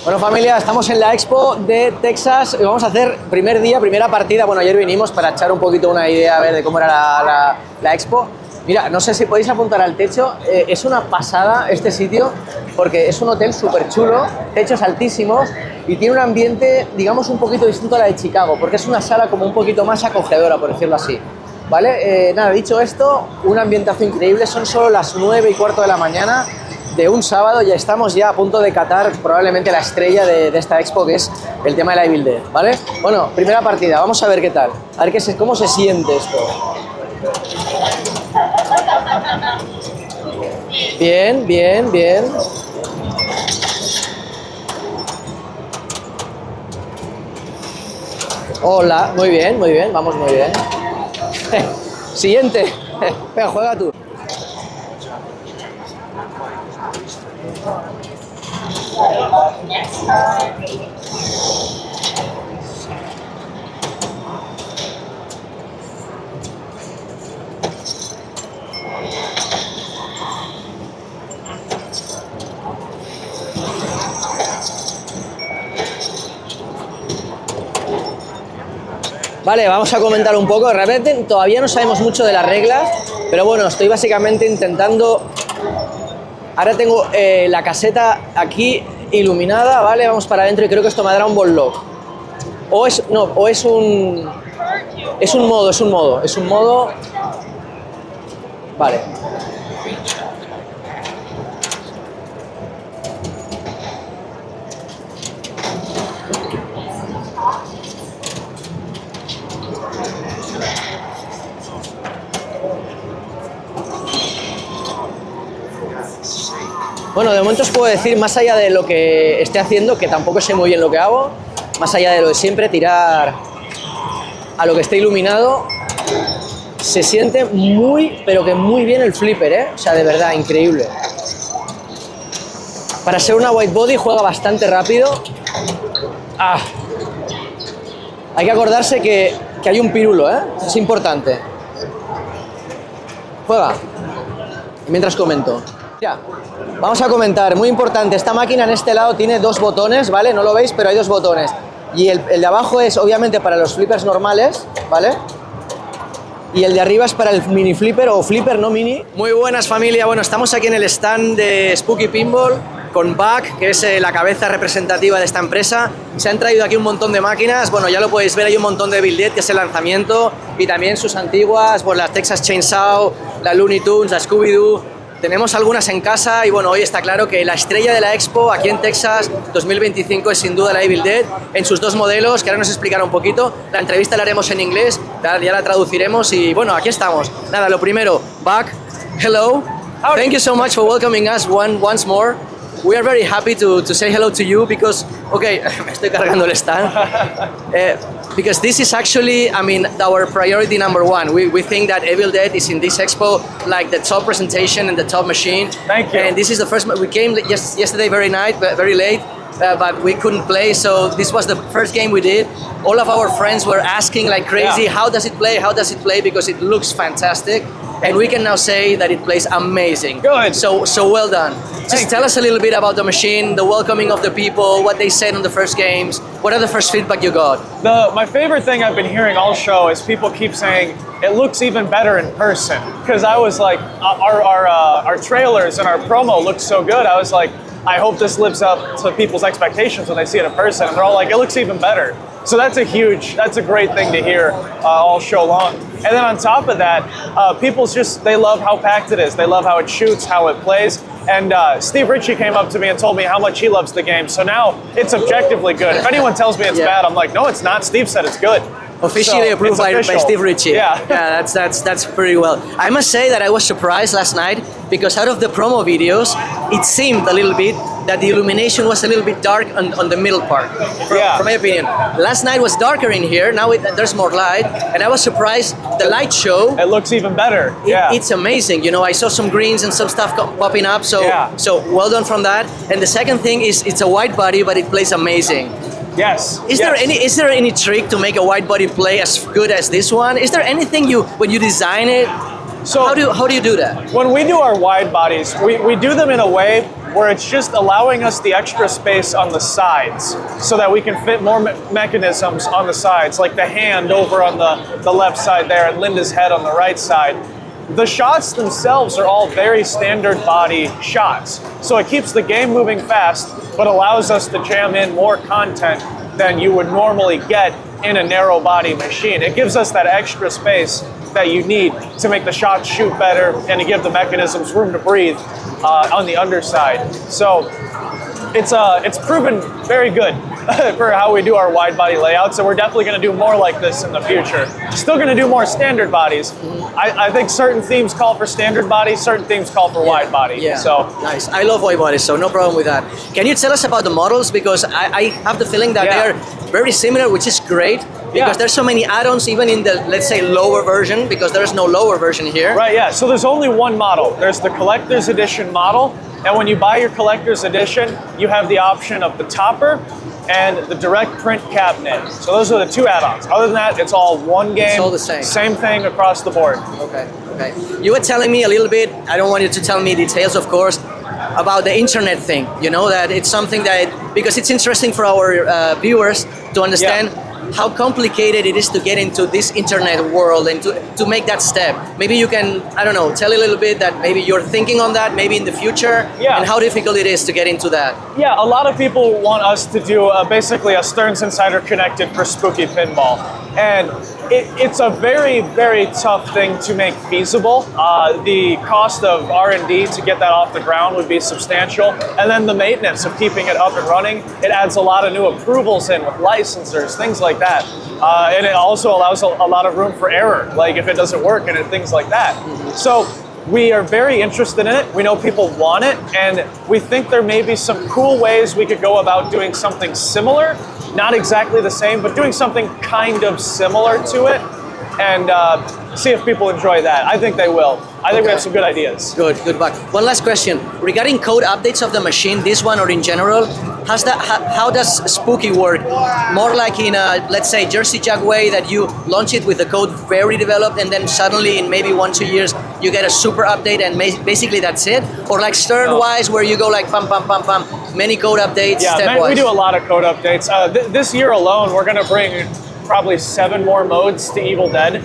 Bueno, familia, estamos en la Expo de Texas y vamos a hacer primer día, primera partida. Bueno, ayer vinimos para echar un poquito una idea a ver de cómo era la Expo. Mira, no sé si podéis apuntar al techo, es una pasada este sitio porque es un hotel súper chulo, techos altísimos y tiene un ambiente, digamos, un poquito distinto a la de Chicago porque es una sala como un poquito más acogedora, por decirlo así. ¿Vale? Nada, dicho esto, una ambientación increíble, son solo las 9:15 de la mañana de un sábado, ya estamos ya a punto de catar probablemente la estrella de esta expo, que es el tema de la Evil Dead, ¿vale? Bueno, primera partida, vamos a ver qué tal, a ver cómo se siente esto. Bien, bien, bien. Hola, muy bien, vamos muy bien. Siguiente. Venga, juega tú. Vale, vamos a comentar un poco. Realmente todavía no sabemos mucho de las reglas, pero bueno, estoy básicamente intentando... Ahora tengo la caseta aquí iluminada, ¿vale? Vamos para adentro y creo que esto me dará un ball lock. Es un modo. Vale. Bueno, de momento os puedo decir, más allá de lo que esté haciendo, que tampoco sé muy bien lo que hago, más allá de lo de siempre, tirar a lo que esté iluminado, se siente muy, pero que muy bien el flipper, ¿eh? O sea, de verdad, increíble. Para ser una white body juega bastante rápido. Ah. Hay que acordarse que hay un pirulo, ¿eh? Es importante. Juega. Mientras comento. Ya. Vamos a comentar, muy importante, esta máquina en este lado tiene dos botones, ¿vale? No lo veis, pero hay dos botones. Y el de abajo es obviamente para los flippers normales, ¿vale? Y el de arriba es para el mini flipper o flipper no mini. Muy buenas, familia, bueno, estamos aquí en el stand de Spooky Pinball con Buck, que es la cabeza representativa de esta empresa. Se han traído aquí un montón de máquinas, bueno, ya lo podéis ver, hay un montón de Evil Dead, que es el lanzamiento, y también sus antiguas, bueno, la Texas Chainsaw, la Looney Tunes, la Scooby-Doo. Tenemos algunas en casa y bueno, hoy está claro que la estrella de la Expo aquí en Texas 2025 es sin duda la Evil Dead en sus dos modelos, que ahora nos explicará un poquito. La entrevista la haremos en inglés, ya la traduciremos y bueno, aquí estamos. Nada, lo primero, Buck, hello. Howdy. Thank you so much for welcoming us once more. We are very happy to say hello to you because, okay, me estoy cargando el stand. Because this is actually, I mean, our priority number one. We think that Evil Dead is in this expo like the top presentation and the top machine. Thank you. And this is the first, we came yesterday very late, but we couldn't play, so this was the first game we did. All of our friends were asking like crazy, yeah. How does it play, because it looks fantastic. And we can now say that it plays amazing. Good. So well done. Just tell us a little bit about the machine, the welcoming of the people, what they said on the first games. What are the first feedback you got? My favorite thing I've been hearing all show is people keep saying it looks even better in person. Because I was like, our trailers and our promo looked so good. I was like, I hope this lives up to people's expectations when they see it in person. And they're all like, it looks even better. So that's a great thing to hear all show long. And then on top of that, they love how packed it is. They love how it shoots, how it plays. And Steve Ritchie came up to me and told me how much he loves the game. So now it's objectively good. If anyone tells me it's bad, I'm like, no, it's not. Steve said it's good. Officially approved by Steve Ritchie. Yeah. Yeah, that's pretty well. I must say that I was surprised last night because out of the promo videos, it seemed a little bit that the illumination was a little bit dark on the middle part, from my opinion. Last night was darker in here, now there's more light, and I was surprised the light show. It looks even better. It's amazing. You know, I saw some greens and some stuff popping up, so well done from that. And the second thing is it's a wide body, but it plays amazing. Yes. Is there any trick to make a wide body play as good as this one? Is there anything when you design it? So how do you do that? When we do our wide bodies, we do them in a way where it's just allowing us the extra space on the sides so that we can fit more mechanisms on the sides, like the hand over on the left side there and Linda's head on the right side. The shots themselves are all very standard body shots. So it keeps the game moving fast, but allows us to jam in more content than you would normally get in a narrow body machine. It gives us that extra space that you need to make the shots shoot better and to give the mechanisms room to breathe on the underside. So it's proven very good for how we do our wide body layouts, and we're definitely going to do more like this in the future. Still going to do more standard bodies. I think certain themes call for standard bodies, certain themes call for wide body. Yeah, so nice. I love wide bodies, so no problem with that. Can you tell us about the models? Because I have the feeling that they're very similar, which is great. Because there's so many add-ons even in the, let's say, lower version, because there's no lower version here. Right, yeah. So there's only one model. There's the collector's edition model. And when you buy your collector's edition, you have the option of the topper and the direct print cabinet. So those are the two add-ons. Other than that, it's all one game. It's all the same. Same thing across the board. Okay, okay. You were telling me a little bit, I don't want you to tell me details, of course, about the internet thing. You know, that it's something that, because it's interesting for our viewers to understand how complicated it is to get into this internet world and to make that step. Maybe you can, I don't know, tell a little bit that maybe you're thinking on that, maybe in the future, and how difficult it is to get into that. Yeah, a lot of people want us to do basically a Stearns Insider Connected for Spooky Pinball. And it's a very, very tough thing to make feasible. The cost of R&D to get that off the ground would be substantial. And then the maintenance of keeping it up and running, it adds a lot of new approvals in with licensors, things like that. And it also allows a lot of room for error, like if it doesn't work and things like that. So we are very interested in it. We know people want it, and we think there may be some cool ways we could go about doing something similar. Not exactly the same, but doing something kind of similar to it, and see if people enjoy that. I think they will. I think we have some good ideas. Good, good luck. One last question. Regarding code updates of the machine, this one or in general, how does Spooky work? More like in a, let's say, Jersey Jack way, that you launch it with the code very developed and then suddenly in maybe 1-2 years you get a super update and basically that's it? Or like Stern-wise where you go like pam, pam, pam, pam, many code updates stepwise? We do a lot of code updates. This year alone, we're going to bring probably 7 more modes to Evil Dead.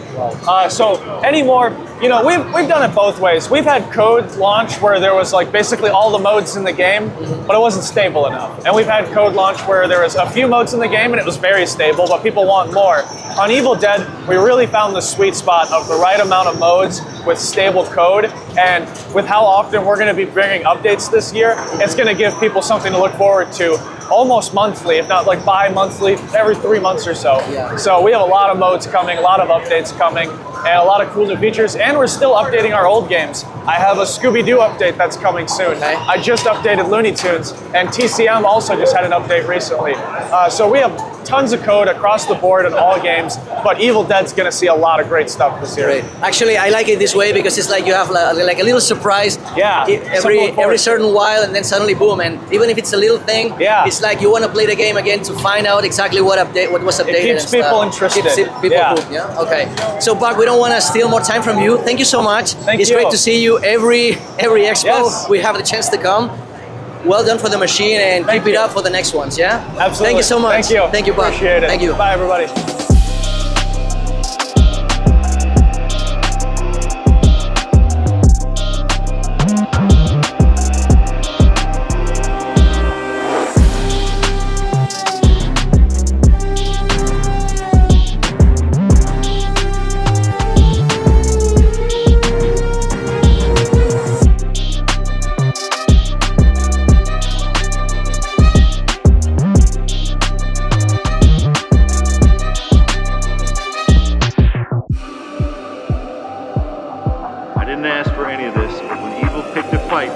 So any more, you know, we've done it both ways. We've had code launch where there was like basically all the modes in the game, but it wasn't stable enough. And we've had code launch where there was a few modes in the game and it was very stable, but people want more. On Evil Dead, we really found the sweet spot of the right amount of modes with stable code, and with how often we're going to be bringing updates this year, it's going to give people something to look forward to almost monthly, if not like bi-monthly, every 3 months or so. So we have a lot of modes coming, a lot of updates coming, and a lot of cool new features, and we're still updating our old games. I have a Scooby-Doo update that's coming soon. I just updated Looney Tunes, and TCM also just had an update recently. So we have tons of code across the board in all games, but Evil Dead's going to see a lot of great stuff this year. Great. Actually, I like it this way because it's like you have like a little surprise every certain while, and then suddenly boom, and even if it's a little thing, it's like you want to play the game again to find out exactly what was updated. It keeps people interested. Keeps people hooked, yeah? Okay. So Buck, we don't want to steal more time from you. Thank you so much. It's great to see you every expo. We have the chance to come. Well done for the machine, and keep it up for the next ones, yeah? Absolutely. Thank you so much. Thank you. Thank you, Buck. Appreciate it. Thank you. Bye, everybody. I didn't ask for any of this, but when evil picked a fight,